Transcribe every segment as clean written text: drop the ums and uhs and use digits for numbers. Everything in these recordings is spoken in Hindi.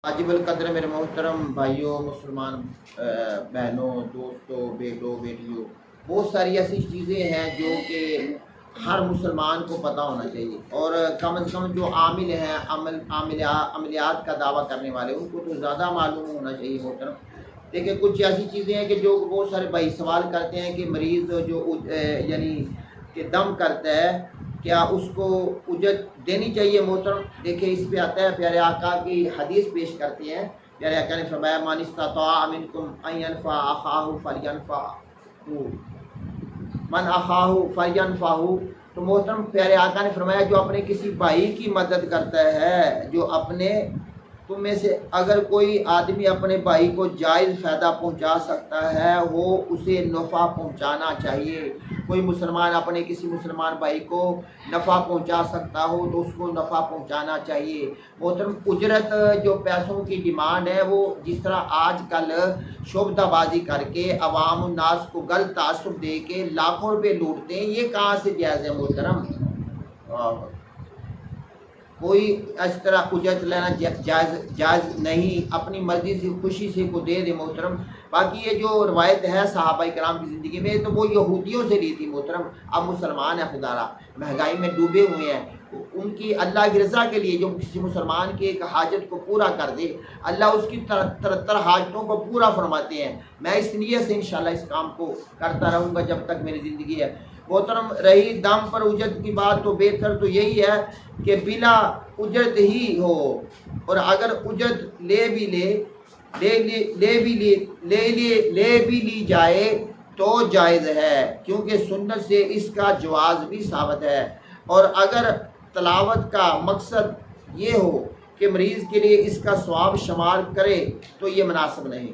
वाजिबुल कद्र मेरे मोहतरम भाइयों, मुसलमान बहनों, दोस्तों, बेटों, बेटियों, बहुत सारी ऐसी चीज़ें हैं जो कि हर मुसलमान को पता होना चाहिए। और कम से कम जो आमिल हैं, अमलियात का दावा करने वाले, उनको तो ज़्यादा मालूम होना चाहिए मोहतरम। देखिए, कुछ ऐसी चीज़ें हैं कि जो बहुत सारे भाई सवाल करते हैं कि मरीज़ जो यानी कि दम करता है, क्या उसको उजरत देनी चाहिए मोहतरम। देखिए, इस पे आता है, प्यारे आका की हदीस पेश करते हैं। प्यारे आका ने फरमाया, मान इस्तताअ मिनकुम अन यनफ़अ अख़ाहु फ़लयनफ़अहु, मन अख़ाहु फ़लयनफ़अहु। तो मोहतरम प्यारे आका ने फरमाया, जो अपने किसी भाई की मदद करता है, जो अपने तुम में से अगर कोई आदमी अपने भाई को जायज़ फ़ायदा पहुंचा सकता है, वो उसे नफ़ा पहुंचाना चाहिए। कोई मुसलमान अपने किसी मुसलमान भाई को नफ़ा पहुंचा सकता हो तो उसको नफ़ा पहुंचाना चाहिए। मोहतरम, उजरत जो पैसों की डिमांड है, वो जिस तरह आजकल शोबदाबाजी करके अवाम उन्नास को गलत तासुब दे के लाखों रुपये लूटते हैं, ये कहाँ से जायज़ है मोहतरम। कोई इस तरह उजरत लेना जायज़ नहीं, अपनी मर्ज़ी से खुशी से को दे दे मोहतरम। बाकी ये जो रवायत है सहाबा कराम की ज़िंदगी में, तो वो यहूदियों से ली थी मोहतरम। अब मुसलमान है खुदारा, महंगाई में डूबे हुए हैं, उनकी अल्लाह की रज़ा के लिए जो किसी मुसलमान की एक हाजत को पूरा कर दे, अल्लाह उसकी तरह हाजतों को पूरा फरमाते हैं। मैं इस नीयत से इंशाल्लाह इस काम को करता रहूँगा जब तक मेरी ज़िंदगी है मोहतरम। रही दाम पर उजरत की बात, तो बेहतर तो यही है कि बिला उजरत ही हो, और अगर उजरत ले भी ली जाए तो जायज़ है, क्योंकि सुन्नत से इसका जवाज़ भी साबित है। और अगर तलावत का मकसद ये हो कि मरीज़ के लिए इसका सवाब शुमार करे, तो ये मुनासिब नहीं।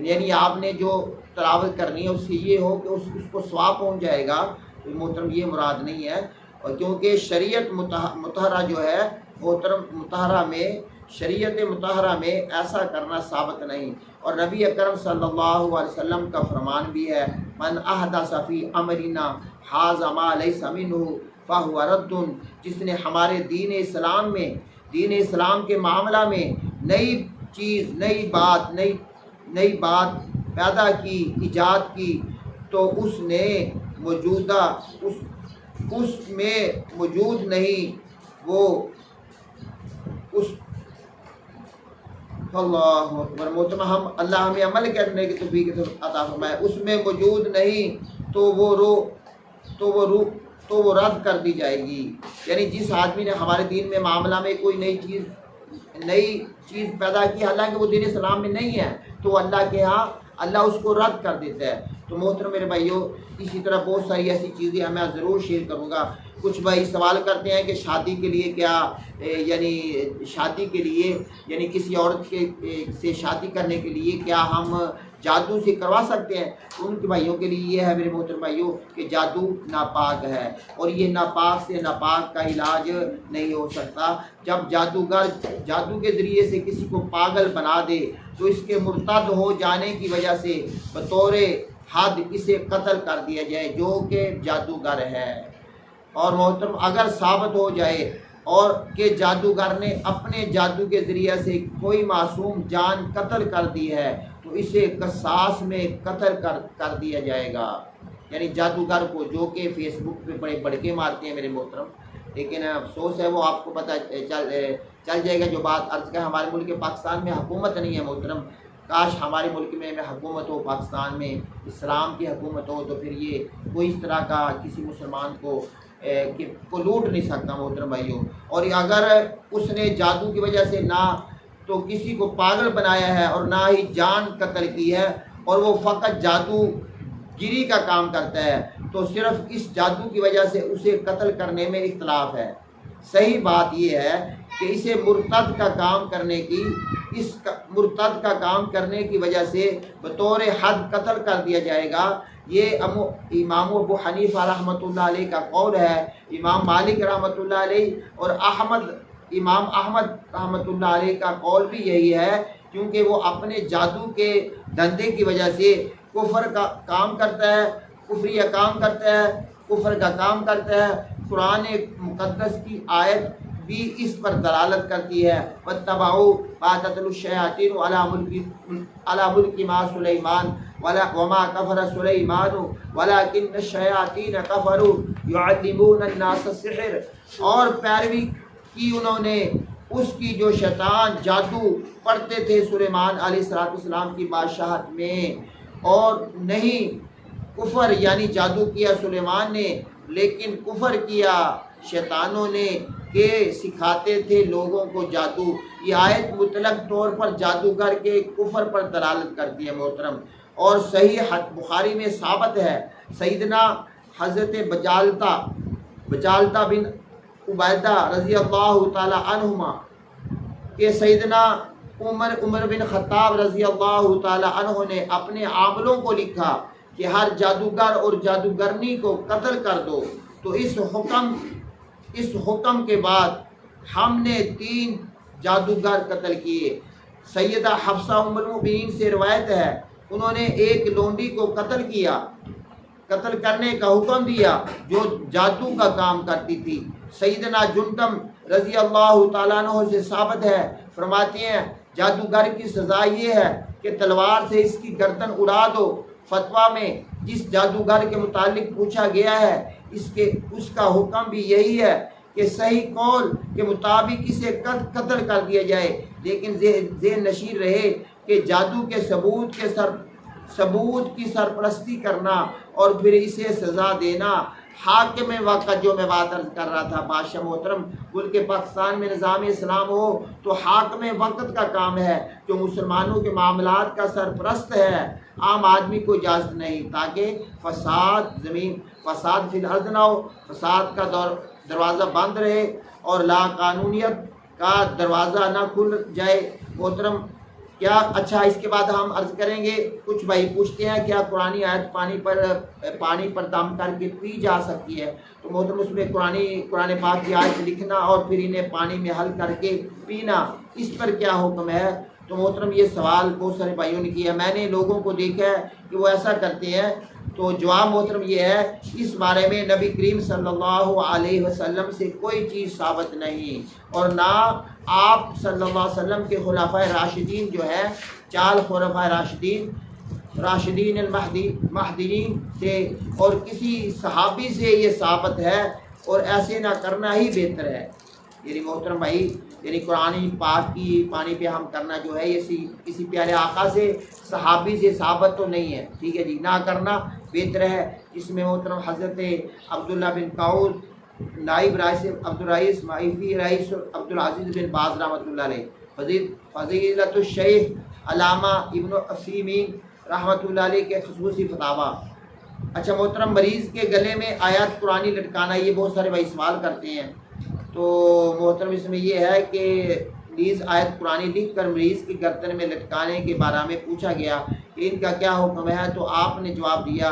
यानी आपने जो तलावत करनी है उससे ये हो कि उसको सवाब पहुँच जाएगा, तो मोहतरम ये मुराद नहीं है। और क्योंकि शरीयत मुतहरा जो है मोहतरम, शरीयत मुतहरा में ऐसा करना साबित नहीं। और नबी अकरम सल्लल्लाहु अलैहि वसल्लम का फरमान भी है, मन अहदस फी अमरिना हाज़ा मा लैसा मिन्हु फहुव रद्दुन। जिसने हमारे दीन इस्लाम के मामला में नई चीज़, नई बात पैदा की, ईजाद की, तो उसने मौजूदा उसमें मौजूद नहीं, वो उस अल्लाहु अकबर मोहतरम, हम अल्लाह हमें अमल करने की तौफीक अता फरमाए, उसमें मौजूद नहीं तो वो रद्द कर दी जाएगी। यानी जिस आदमी ने हमारे दीन में मामला में कोई नई चीज़ पैदा की, हालांकि वो दीन इस्लाम में नहीं है, तो अल्लाह के यहाँ अल्लाह उसको रद्द कर देता है। तो मोहतरम मेरे भाइयों, इसी तरह बहुत सारी ऐसी चीज़ें मैं ज़रूर शेयर करूँगा। कुछ भाई सवाल करते हैं कि शादी के लिए क्या, यानी किसी औरत के से शादी करने के लिए क्या हम जादू से करवा सकते हैं। तो उनके भाइयों के लिए ये है मेरे मोहतरम भाइयों कि जादू नापाक है, और ये नापाक से नापाक का इलाज नहीं हो सकता। जब जादूगर जादू के ज़रिए से किसी को पागल बना दे, तो इसके मुर्तद हो जाने की वजह से बतौर हद इसे कत्ल कर दिया जाए, जो कि जादूगर है। और मोहतरम, अगर साबित हो जाए और कि जादूगर ने अपने जादू के ज़रिए से कोई मासूम जान कत्ल कर दी है, तो इसे कसास में कत्ल कर दिया जाएगा। यानी जादूगर को, जो कि फेसबुक पे बड़े बड़के मारते हैं मेरे मोहतरम, लेकिन अफसोस है वो आपको पता चल जाएगा। जो बात अर्ज का, हमारे मुल्क के पाकिस्तान में हुकूमत नहीं है मोहतरम। काश हमारे मुल्क में हुकूमत हो, पाकिस्तान में इस्लाम की हुकूमत हो, तो फिर ये कोई इस तरह का किसी मुसलमान को लूट नहीं सकता मोहतरम भाइयों। और अगर उसने जादू की वजह से ना तो किसी को पागल बनाया है और ना ही जान कत्ल की है, और वो फ़कत जादूगिरी का काम करता है, तो सिर्फ इस जादू की वजह से उसे कत्ल करने में इख्तलाफ है। सही बात यह है कि इसे मुर्तद का काम करने की वजह से बतौर हद कत्ल कर दिया जाएगा। ये इमाम अबू हनीफा रहमतुल्लाह अलैह का कौल है, इमाम मालिक रहमतुल्लाह अलैह और इमाम अहमद रहमतुल्लाह अलैह का कौल भी यही है, क्योंकि वो अपने जादू के धंधे की वजह से कुफ्र का काम करता है, कुफ्र का काम करता है। कुरान मुकद्दस की आयत भी इस पर दलालत करती है। वत्तबऊ मा ततलु शयातीन अला मुल्की मा सुलैमान वमा कफर सुलैमान वलाकिन्न शयातीन कफरू युअल्लिमून अन्नास सिहर, और पैरवी की उन्होंने उसकी जो शैतान जादू पढ़ते थे सुलेमान अलैहिस्सलाम की बादशाहत में, और नहीं कुफर यानी जादू किया सुलेमान ने, लेकिन कुफर किया शैतानों ने के सिखाते थे लोगों को जादू। ये आयत मुतलक तौर पर जादूगर के कुफर पर दलालत करती है मोहतरम। और सही बुखारी में साबित है सैयदना हज़रत बजालता बिन उबैदा रज़ी अल्लाह ताला अन्हुमा के सैयदना उमर बिन ख़त्ताब रज़ी अल्लाह ताला अन्हु ने अपने आमलों को लिखा कि हर जादूगर और जादूगरनी को कत्ल कर दो। तो इस हुक्म के बाद हमने 3 जादूगर कत्ल किए। सैयदा हफ्सा उम्मुल मोमिनीन से रिवायत है, उन्होंने एक लोंडी को कत्ल किया, कत्ल करने का हुक्म दिया जो जादू का काम करती थी। सैयदना जुंदम रज़ी अल्लाह ताला अन्हु से साबित है, फरमाते हैं जादूगर की सज़ा ये है कि तलवार से इसकी गर्दन उड़ा दो। फतवा में जिस जादूगर के मुतालिक पूछा गया है उसका हुक्म भी यही है कि सही कौल के मुताबिक इसे कत्ल कर दिया जाए, लेकिन ज़ेहन नशीर रहे कि जादू के सबूत की सरपरस्ती करना और फिर इसे सज़ा देना हाकिम वक़्त, जो मैं बात अर्ज कर रहा था बादशाह मोहतरम, मुल्क पाकिस्तान में निज़ाम इस्लाम हो तो हाकिम वक़्त का काम है, जो मुसलमानों के मामलात का सरपरस्त है। आम आदमी को इजाज़त नहीं, ताकि फसाद फिल अर्ज़ ना हो, फसाद का दरवाज़ा बंद रहे और लाकानूनियत का दरवाज़ा ना खुल जाए मोहतरम। क्या अच्छा, इसके बाद हम अर्ज करेंगे, कुछ भाई पूछते हैं क्या कुरानी आयत पानी पर दम करके पी जा सकती है? तो मोहतरम उसमें कुरान पाक की आयत लिखना और फिर इन्हें पानी में हल करके पीना, इस पर क्या हुक्म है? तो मोहतरम ये सवाल बहुत सारे भाइयों ने किया, मैंने लोगों को देखा है कि वो ऐसा करते हैं। तो जवाब मोहतरम ये है, इस बारे में नबी करीम सल्लल्लाहु अलैहि वसल्लम से कोई चीज़ साबित नहीं, और ना आप सल्लल्लाहु अलैहि वसल्लम के खुलाफाए राशिदीन जो है 4 खुलाफाए राशिदीन महदीन से और किसी सहाबी से ये साबित है, और ऐसे ना करना ही बेहतर है। यानी मोहतरम भाई, यानी कुरानी पाक की पानी पे हम करना जो है ये किसी प्यारे आका से सहाबी से साबित तो नहीं है, ठीक है जी, ना करना बेहतर है। इसमें मोहतरम हज़रत अब्दुल्ला बिन काउद नाइब rice Abdul rice माइफी rice Abdul अजीज़ बिन बाज़ रहमतुल्लाह अलैह फज़ीलतुश शेख अल्लामा इब्न असीमीन रहमतुल्लाह अलैह के ख़ुसूसी फतावा। अच्छा मोहतरम, मरीज़ के गले में आयत कुरानी लटकाना, ये बहुत सारे भाई सवाल करते हैं। तो मोहतरम इसमें यह है कि प्लीज़ आयत कुरानी लिख कर मरीज़ की गर्दन में लटकाने के बारे में पूछा गया कि इनका क्या हुक्म है, तो आपने जवाब दिया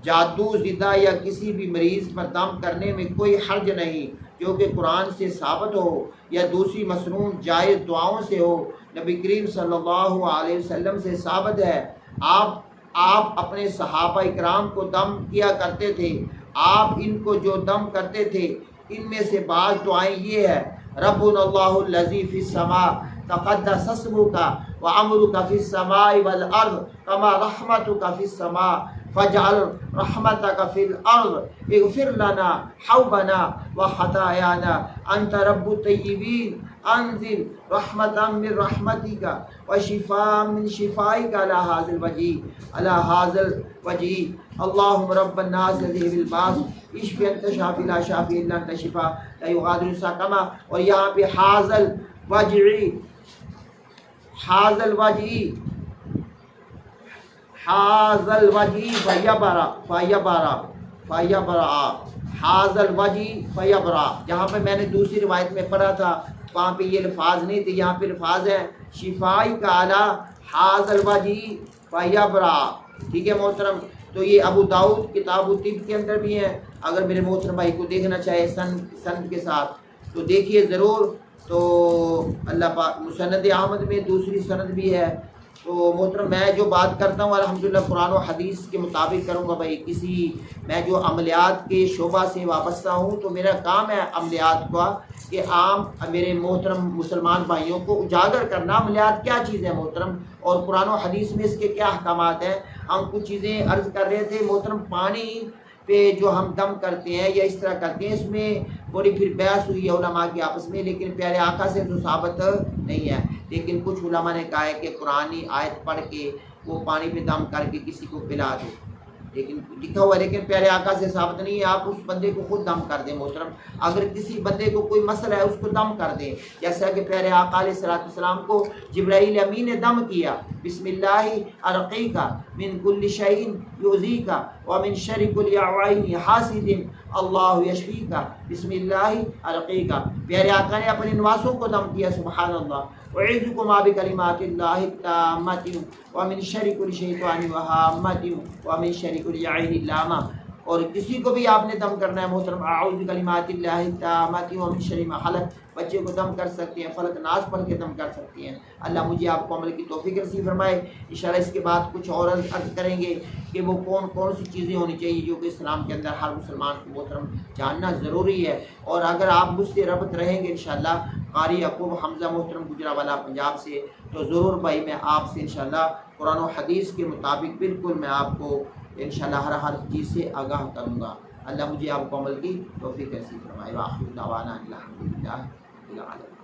जादू ज़िदा या किसी भी मरीज़ पर दम करने में कोई हर्ज नहीं, जो कि कुरान से साबित हो या दूसरी मसनून जायज़ दुआओं से हो। नबी करीम सल्लल्लाहु अलैहि वसल्लम से साबित है, आप अपने सहाबा इकराम को दम किया करते थे। आप इनको जो दम करते थे इनमें से बाज़ दुआएं ये है, रब्बुनल्लाहु लज़ी फिस समा तक़द्दस अस्मुका व अमरुका फिस समाई वल अर्ज़ कमा रहमतुका फिस समा फजअल रहमतका फिल अर्ज़ इग़फिर लना हौबना व खतायाना अंत रब्बुत तय्यिबीन अंज़िल रहमतम मिन रहमतिका व शिफा मिन शिफाइका अला हाज़िल वजी अल्लाहुम्मा रब्बन नास ज़िहिबिल बास इश्फ़ि अंत शाफ़ी ला शाफ़ी इल्ला अंत शिफ़ा ला युग़ादिरु सक़मा। और यहाँ पे हाज़ल वजी फ़यबरा, जहाँ पे मैंने दूसरी रिवायत में पढ़ा था वहाँ पे ये अल्फाज नहीं थे, यहाँ पे अल्फाज है शिफाई का आला हाज़ल वजी फ़यबरा, ठीक है मोहतरम। तो ये अबू दाऊद किताब तिब के अंदर भी है, अगर मेरे मोहतरम भाई को देखना चाहे सन के साथ तो देखिए ज़रूर। तो अल्लाह पाक मुसनद अहमद में दूसरी सनद भी है, तो मोहतरम मैं जो बात करता हूँ अल्हम्दुलिल्लाह कुरान और हदीस के मुताबिक करूँगा। भाई मैं जो अमलियात के शोबा से वाबस्ता हूँ तो मेरा काम है अमलियात का कि आम मेरे मोहतरम मुसलमान भाइयों को उजागर करना अमलियात क्या चीज़ है मोहतरम, और कुरान और हदीस में इसके क्या अहकामात हैं। हम कुछ चीज़ें अर्ज़ कर रहे थे मोहतरम, पानी पे जो हम दम करते हैं या इस तरह करते हैं, इसमें बड़ी फिर बहस हुई है उलमा के आपस में, लेकिन प्यारे आका से तो साबित नहीं है। लेकिन कुछ उलमा ने कहा है कि कुरानी आयत पढ़ के वो पानी पे दम करके किसी को पिला दो, लेकिन लिखा हुआ है, लेकिन प्यारे आका से साबित नहीं है। आप उस बंदे को खुद दम कर दें मोहतरम, अगर किसी बंदे को कोई मसला है उसको दम कर दें, जैसा कि प्यारे आका अलैहिस्सलाम को जिब्राईल अमीन ने दम किया, बिस्मिल्लाहि अर्क़ीका मिन कुल्लि शैइन युज़ीका व मिन शर्रि कुल्लि अवाइन हासिदिन अल्लाहु यशफीका बिस्मिल्लाहि अर्क़ीका। प्यारे आका ने अपने नवासों को दम किया, सुभान अल्लाह। वअईज़ुकुमा बिकलिमातिल्लाहि ताम्माति व मिन शर्रि कुल्लि शैतानिन व हाम्मतिन व मिन शर्रि कुल्लि आइनिन लामा। और किसी को भी आपने दम करना है मोहतरम, आऊज़ु बिकलिमातिल्लाहि ताम्माति व मिन शर्रि मा खलक़, बच्चे को दम कर सकते हैं, फलक नास पढ़ के दम कर सकते हैं। अल्लाह मुझे आपको अमल की तौफीक नसीब फरमाए। इंशाअल्लाह इसके बाद कुछ और अर्ज़ करेंगे कि वो कौन कौन सी चीज़ें होनी चाहिए जो कि इस्लाम के अंदर हर मुसलमान को मोहतरम जानना ज़रूरी है। और अगर आप मुझसे रब्त रहेंगे इंशाअल्लाह कारी यकूब हमज़ा मोहतरम गुजरावाला पंजाब से, तो ज़रूर भाई मैं आपसे इंशाअल्लाह कुरान और हदीस के मुताबिक बिल्कुल मैं आपको इंशाअल्लाह हर चीज़ से आगाह करूँगा। अल्लाह मुझे आपको अमल की तौफीक नसीब फरमाए। व आखिर दावाना अनिल हम्दुलिल्लाह रब्बिल आलमीन।